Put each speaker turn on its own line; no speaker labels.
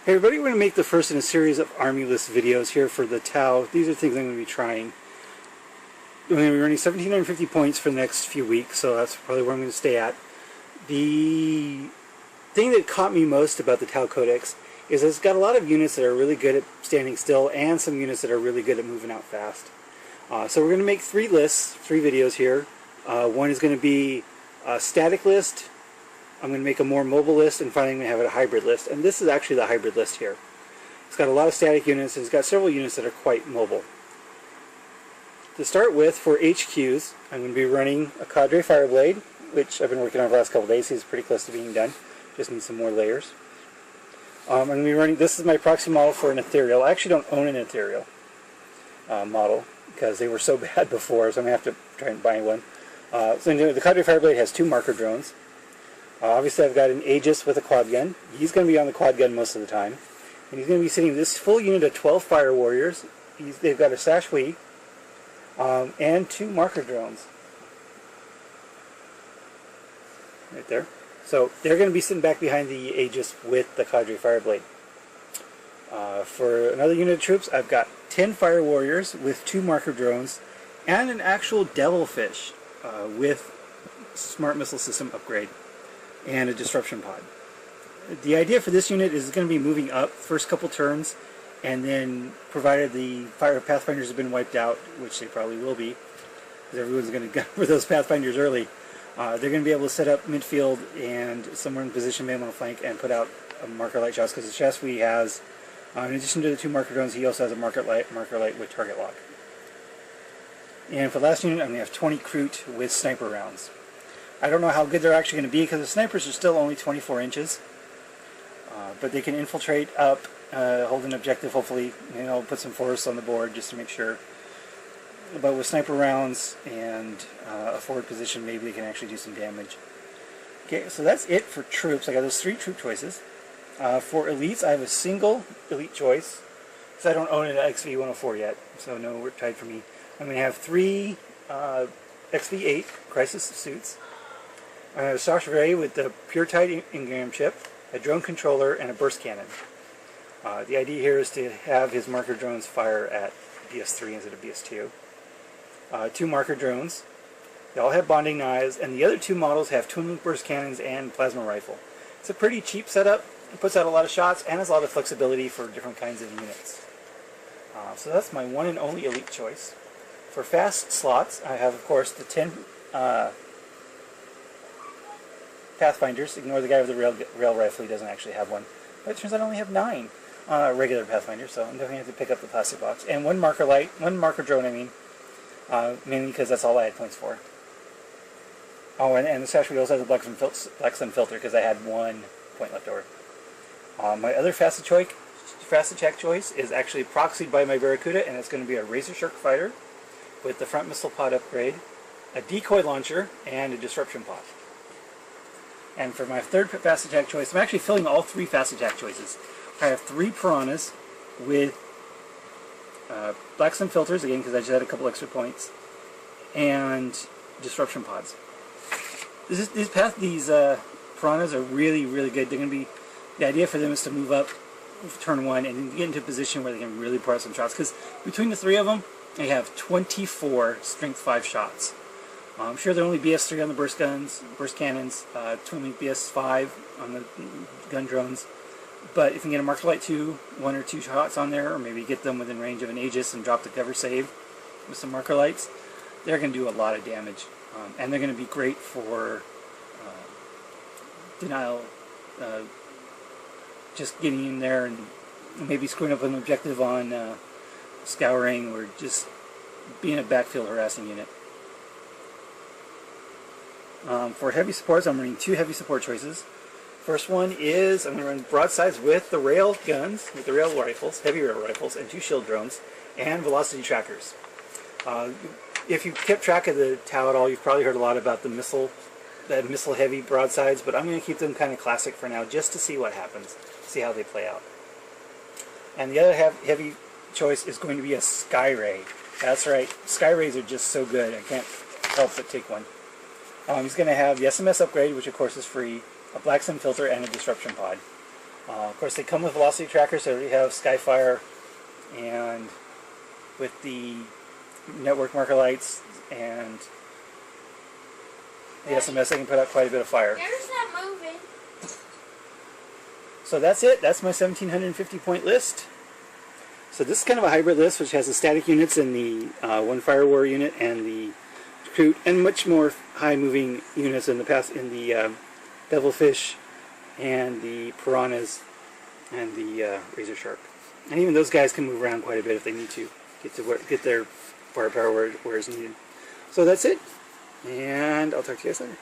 Hey everybody, we're going to make the first in a series of Army List videos here for the Tau. These are things I'm going to be trying. I'm going to be running 1,750 points for the next few weeks, so that's probably where I'm going to stay at. The thing that caught me most about the Tau Codex is it's got a lot of units that are really good at standing still and some units that are really good at moving out fast. So we're going to make three videos here. One is going to be a static list. I'm going to make a more mobile list, and finally I'm going to have a hybrid list. And this is actually the hybrid list here. It's got a lot of static units, and it's got several units that are quite mobile. To start with, for HQs, I'm going to be running a Cadre Fireblade, which I've been working on for the last couple of days. He's pretty close to being done. Just need some more layers. I'm going to be running, this is my proxy model for an Ethereal. I actually don't own an Ethereal model, because they were so bad before, so I'm going to have to try and buy one. So the Cadre Fireblade has two marker drones. Obviously I've got an Aegis with a quad gun. He's going to be on the quad gun most of the time. And he's going to be sitting this full unit of 12 Fire Warriors. They've got a Sashwi and two marker drones. Right there. So they're going to be sitting back behind the Aegis with the Cadre Fireblade. For another unit of troops, I've got 10 Fire Warriors with two marker drones and an actual Devilfish with smart missile system upgrade and a disruption pod. The idea for this unit is it's going to be moving up first couple turns, and then provided the Pathfinders have been wiped out, which they probably will be, because everyone's going to go for those Pathfinders early, they're going to be able to set up midfield and somewhere in position, maybe on the flank, and put out marker light shots, because the Chaswi has, in addition to the two marker drones, he also has a marker light with target lock. And for the last unit, I'm going to have 20 Kroot with sniper rounds. I don't know how good they're actually going to be, because the snipers are still only 24 inches. But they can infiltrate up, hold an objective, hopefully, put some forests on the board just to make sure. But with sniper rounds and a forward position, maybe they can actually do some damage. Okay, so that's it for troops. I got those three troop choices. For elites, I have a single elite choice, because I don't own an XV-104 yet, so no work tied for me. I'm going to have three XV-8 crisis suits. I have a Sashwi with the pure tight engram chip, a drone controller, and a burst cannon. The idea here is to have his marker drones fire at BS3 instead of BS2. Two marker drones. They all have bonding knives, and the other two models have twin-loop burst cannons and plasma rifle. It's a pretty cheap setup. It puts out a lot of shots and has a lot of flexibility for different kinds of units. So that's my one and only elite choice. For fast slots, I have, of course, the 10 Pathfinders. Ignore the guy with the rail rifle, he doesn't actually have one. But it turns out I only have 9 regular Pathfinders, so I'm definitely going to have to pick up the plastic box. And one marker drone, mainly because that's all I had points for. Oh, and the Sashwi also has a Black Sun filter, because I had 1 point left over. My other fast attack choice is actually proxied by my Barracuda, and it's going to be a Razor Shark fighter with the front missile pod upgrade, a decoy launcher, and a disruption pod. And for my third fast attack choice, I'm actually filling all 3 fast attack choices. I have 3 Piranhas with Black Sun filters, again because I just had a couple extra points, and disruption pods. These Piranhas are really, really good. They're going to be, the idea for them is to move up turn 1 and get into a position where they can really pour out some shots, because between the 3 of them, they have 24 strength 5 shots. I'm sure they're only BS3 on the burst cannons, 20 BS5 on the gun drones. But if you can get a marker light 2, 1 or 2 shots on there, or maybe get them within range of an Aegis and drop the cover save with some marker lights, they're going to do a lot of damage. And they're going to be great for denial, just getting in there and maybe screwing up an objective on scouring, or just being a backfield harassing unit. For heavy supports, I'm running 2 heavy support choices. First one is I'm going to run broadsides with the rail guns, with the rail rifles, heavy rail rifles, and 2 shield drones, and velocity trackers. If you've kept track of the Tau at all, you've probably heard a lot about the missile-heavy broadsides, but I'm going to keep them kind of classic for now, just to see what happens, see how they play out. And the other heavy choice is going to be a Skyray. That's right, Skyrays are just so good, I can't help but take one. He's going to have the SMS upgrade, which of course is free, a Black Sun filter, and a disruption pod. Of course, they come with velocity trackers, so we have Skyfire, and with the network marker lights and the SMS, they can put out quite a bit of fire.
There's not moving.
So that's it. That's my 1750 point list. So this is kind of a hybrid list, which has the static units and the one fire warrior unit and the recruit, and much more high moving units in the devilfish and the piranhas and the razor shark. And even those guys can move around quite a bit if they need to get their firepower where it's needed. So that's it, and I'll talk to you guys later.